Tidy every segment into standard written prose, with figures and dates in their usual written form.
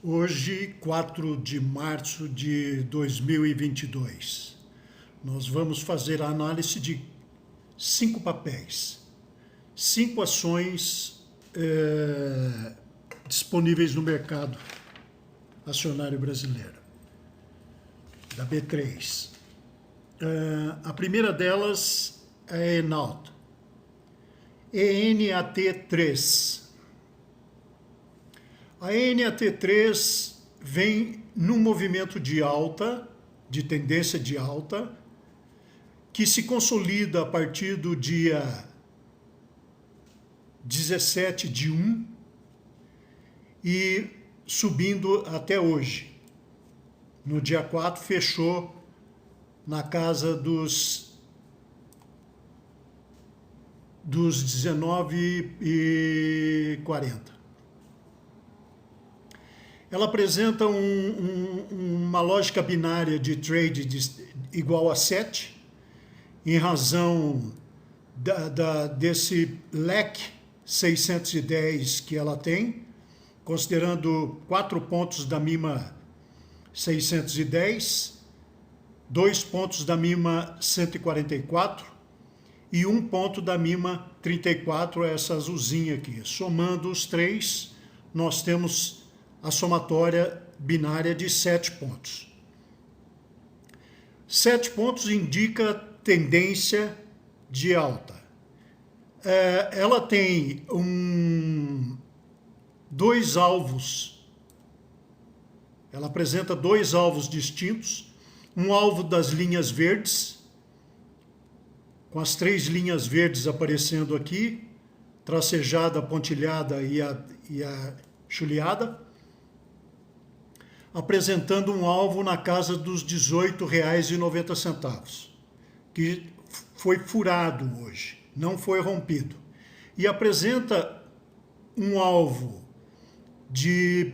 Hoje, 4 de março de 2022, nós vamos fazer a análise de 5 papéis, 5 ações disponíveis no mercado acionário brasileiro, da B3. A primeira delas é a Enalt, ENAT3. A NAT3 vem num movimento de alta, de tendência de alta, que se consolida a partir do dia 17 de 1 e subindo até hoje. No dia 4 fechou na casa dos 19,40. Ela apresenta uma lógica binária de trade igual a 7, em razão desse leque 610 que ela tem, considerando 4 pontos da mínima 610, 2 pontos da mínima 144 e 1 ponto da mínima 34, essa azulzinha aqui. Somando os 3, nós temos a somatória binária de 7 pontos. 7 pontos indica tendência de alta. Ela tem dois alvos. Ela apresenta 2 alvos distintos. Um alvo das linhas verdes, com as 3 linhas verdes aparecendo aqui, tracejada, pontilhada e a chuleada, apresentando um alvo na casa dos R$ 18,90, que foi furado hoje, não foi rompido. E apresenta um alvo de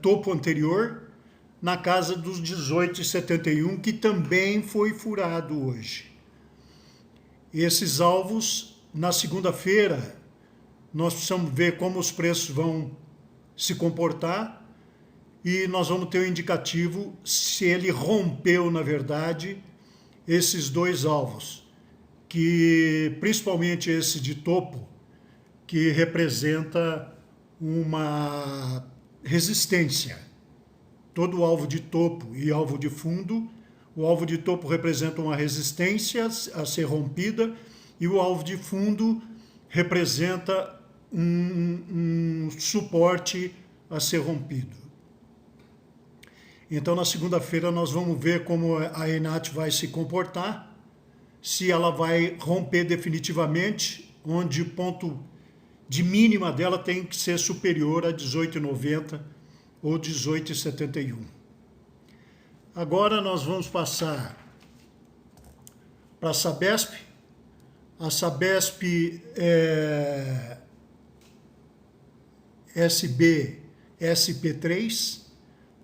topo anterior na casa dos 18,71, que também foi furado hoje. Esses alvos, na segunda-feira, nós precisamos ver como os preços vão se comportar, e nós vamos ter um indicativo se ele rompeu, na verdade, esses 2 alvos, que principalmente esse de topo, que representa uma resistência. Todo alvo de topo e alvo de fundo, o alvo de topo representa uma resistência a ser rompida e o alvo de fundo representa um suporte a ser rompido. Então, na segunda-feira, nós vamos ver como a ENAT vai se comportar, se ela vai romper definitivamente, onde o ponto de mínima dela tem que ser superior a 18,90 ou 18,71. Agora nós vamos passar para a Sabesp. A Sabesp é SBSP3,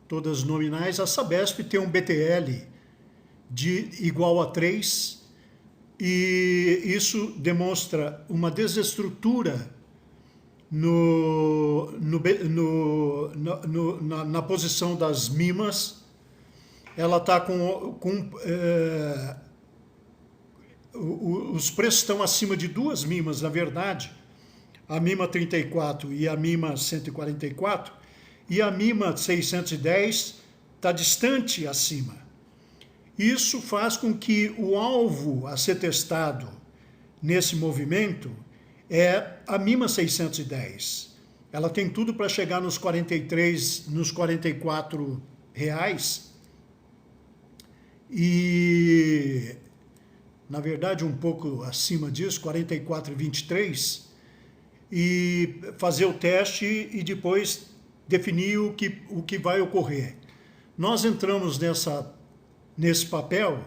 todas nominais. A Sabesp tem um BTL de igual a 3 e isso demonstra uma desestrutura na posição das mimas. Ela está os preços estão acima de 2 mimas, na verdade, a mima 34 e a mima 144, e a mima 610 está distante acima. Isso faz com que o alvo a ser testado nesse movimento é a mima 610. Ela tem tudo para chegar nos 43, nos 44 reais e, na verdade, um pouco acima disso, 44,23, e fazer o teste e depois definir o que vai ocorrer. Nós entramos nesse papel,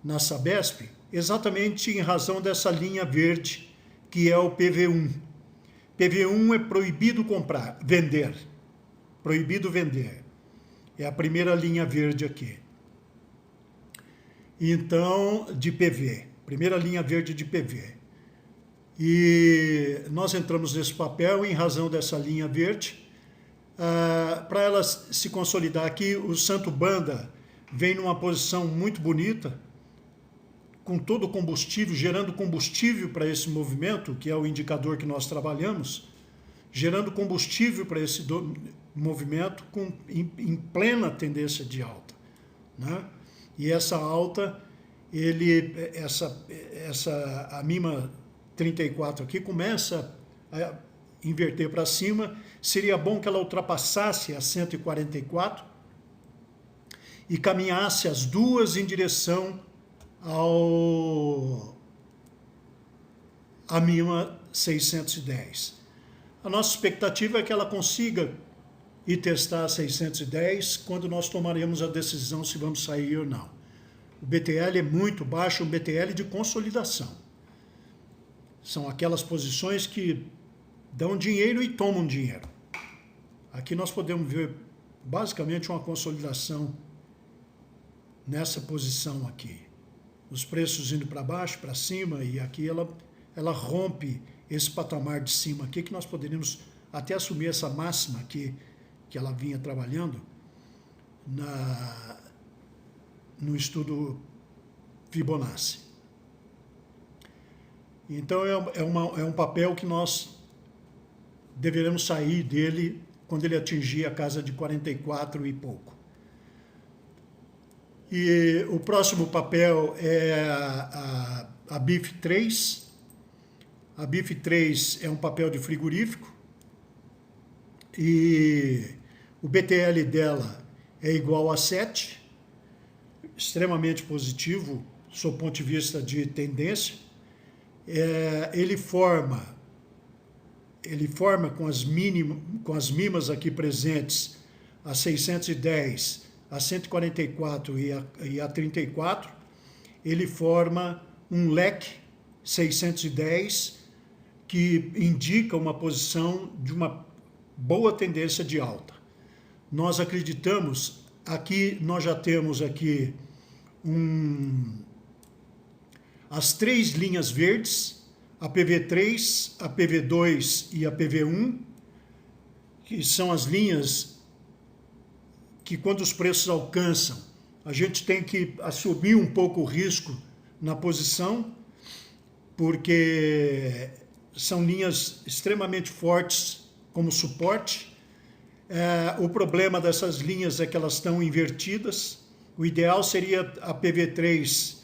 na Sabesp, exatamente em razão dessa linha verde, que é o PV1. PV1 é proibido vender. Proibido vender. É a primeira linha verde aqui. Então, de PV. Primeira linha verde de PV. E nós entramos nesse papel em razão dessa linha verde, Para ela se consolidar aqui, o Santo Banda vem numa posição muito bonita, com todo o combustível, gerando combustível para esse movimento, que é o indicador que nós trabalhamos, gerando combustível para esse movimento em plena tendência de alta, né? E essa alta, a MIMA 34 aqui começa a inverter para cima. Seria bom que ela ultrapassasse a 144 e caminhasse as duas em direção a MIMA 610. A nossa expectativa é que ela consiga ir testar a 610 quando nós tomaremos a decisão se vamos sair ou não. O BTL é muito baixo, um BTL de consolidação. São aquelas posições que dão dinheiro e tomam dinheiro. Aqui nós podemos ver basicamente uma consolidação nessa posição aqui. Os preços indo para baixo, para cima, e aqui ela rompe esse patamar de cima aqui, que nós poderíamos até assumir essa máxima aqui que ela vinha trabalhando no estudo Fibonacci. Então é um papel que nós deveremos sair dele quando ele atingir a casa de 44 e pouco. E o próximo papel é a BIF3. A BIF3 é um papel de frigorífico e o BTL dela é igual a 7, extremamente positivo, sob o ponto de vista de tendência. Ele forma com as mimas aqui presentes, a 610, a 144 e a 34, ele forma um leque 610 que indica uma posição de uma boa tendência de alta. Nós acreditamos, aqui nós já temos aqui as três linhas verdes, a PV3, a PV2 e a PV1, que são as linhas que quando os preços alcançam, a gente tem que assumir um pouco o risco na posição, porque são linhas extremamente fortes como suporte. O problema dessas linhas é que elas estão invertidas. O ideal seria a PV3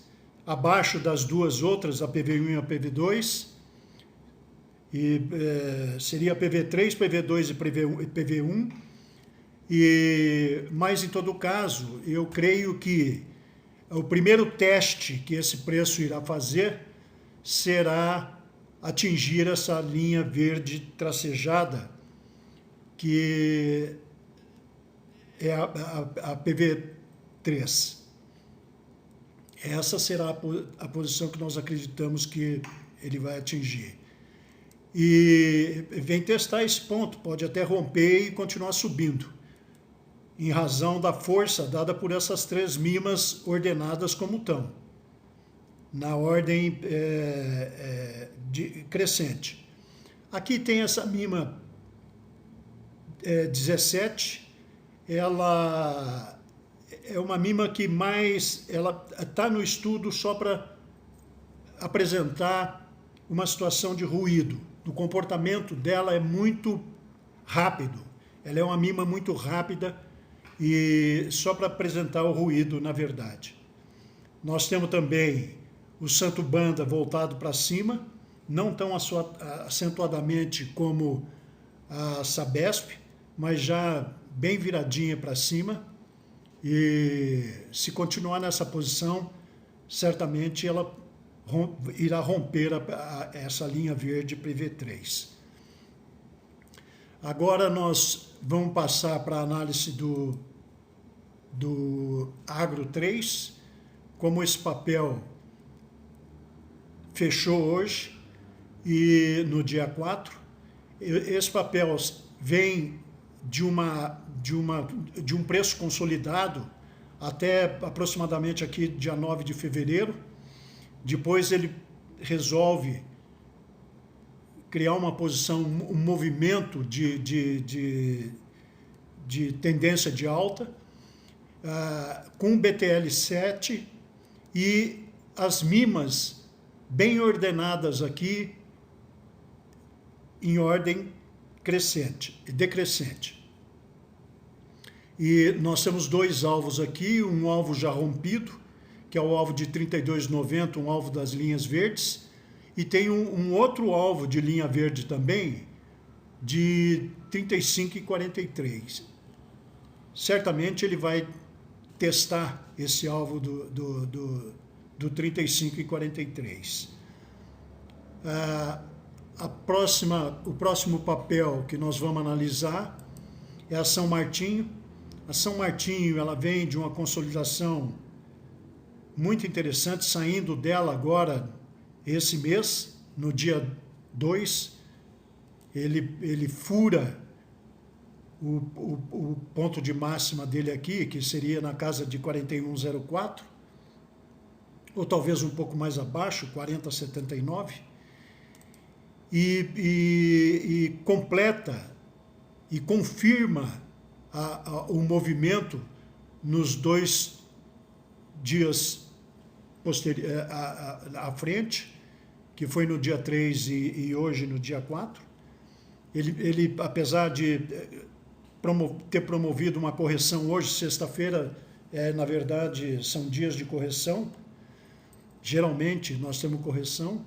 abaixo das duas outras, a PV1 e a PV2. E seria a PV3, PV2 e PV1. Mas, em todo caso, eu creio que o primeiro teste que esse preço irá fazer será atingir essa linha verde tracejada, que é a PV3. Essa será a posição que nós acreditamos que ele vai atingir. E vem testar esse ponto, pode até romper e continuar subindo, em razão da força dada por essas três mimas ordenadas como estão, na ordem crescente. Aqui tem essa mima 17, ela é uma mima que ela está no estudo só para apresentar uma situação de ruído. O comportamento dela é muito rápido, ela é uma mima muito rápida, e só para apresentar o ruído, na verdade. Nós temos também o Santo Banda voltado para cima, não tão acentuadamente como a Sabesp, mas já bem viradinha para cima. E se continuar nessa posição, certamente ela irá romper essa linha verde PV3. Agora nós vamos passar para a análise do Agro 3, como esse papel fechou hoje e no dia 4. Esse papel vem de um preço consolidado até aproximadamente aqui dia 9 de fevereiro. Depois ele resolve criar uma posição, um movimento de de tendência de alta, com BTL7 e as mimas bem ordenadas aqui em ordem crescente e decrescente. E nós temos dois alvos aqui, um alvo já rompido, que é o alvo de 32,90, um alvo das linhas verdes, e tem um outro alvo de linha verde também, de 35,43. Certamente ele vai testar esse alvo do 35,43. O próximo papel que nós vamos analisar é a São Martinho. A São Martinho, ela vem de uma consolidação muito interessante, saindo dela agora esse mês, no dia 2, ele fura o ponto de máxima dele aqui, que seria na casa de 41,04, ou talvez um pouco mais abaixo, 40,79, e completa e confirma o movimento nos 2 dias à frente, que foi no dia 3 e hoje no dia 4. Ele apesar de ter promovido uma correção hoje, sexta-feira, na verdade, são dias de correção. Geralmente nós temos correção.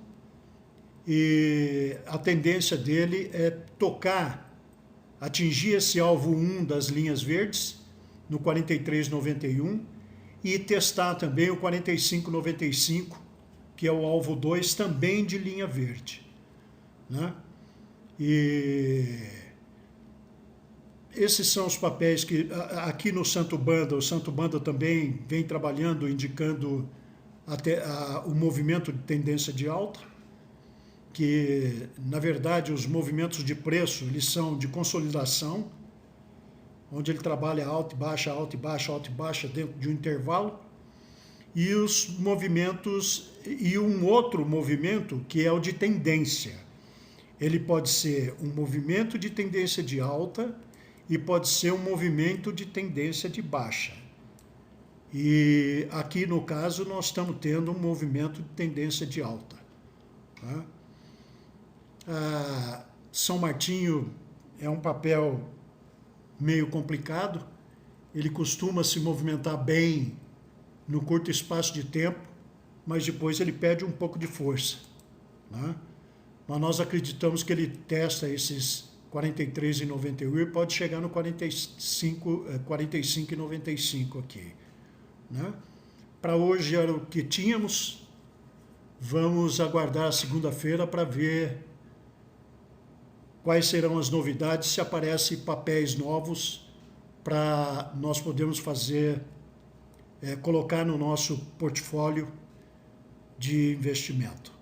E a tendência dele é atingir esse alvo 1 das linhas verdes, no 43,91, e testar também o 45,95, que é o alvo 2, também de linha verde, né? E esses são os papéis que, aqui no Santo Banda, o Santo Banda também vem trabalhando, indicando o movimento de tendência de alta, que, na verdade, os movimentos de preço, eles são de consolidação, onde ele trabalha alta e baixa, alta e baixa, alta e baixa, dentro de um intervalo, e os movimentos, e um outro movimento que é o de tendência. Ele pode ser um movimento de tendência de alta e pode ser um movimento de tendência de baixa. E aqui, no caso, nós estamos tendo um movimento de tendência de alta, tá? São Martinho é um papel meio complicado, ele costuma se movimentar bem no curto espaço de tempo, mas depois ele perde um pouco de força, né? Mas nós acreditamos que ele testa esses 43,91 e pode chegar no 45,95 aqui, né? Para hoje era o que tínhamos. Vamos aguardar a segunda-feira para ver quais serão as novidades, se aparecem papéis novos para nós podermos colocar no nosso portfólio de investimento.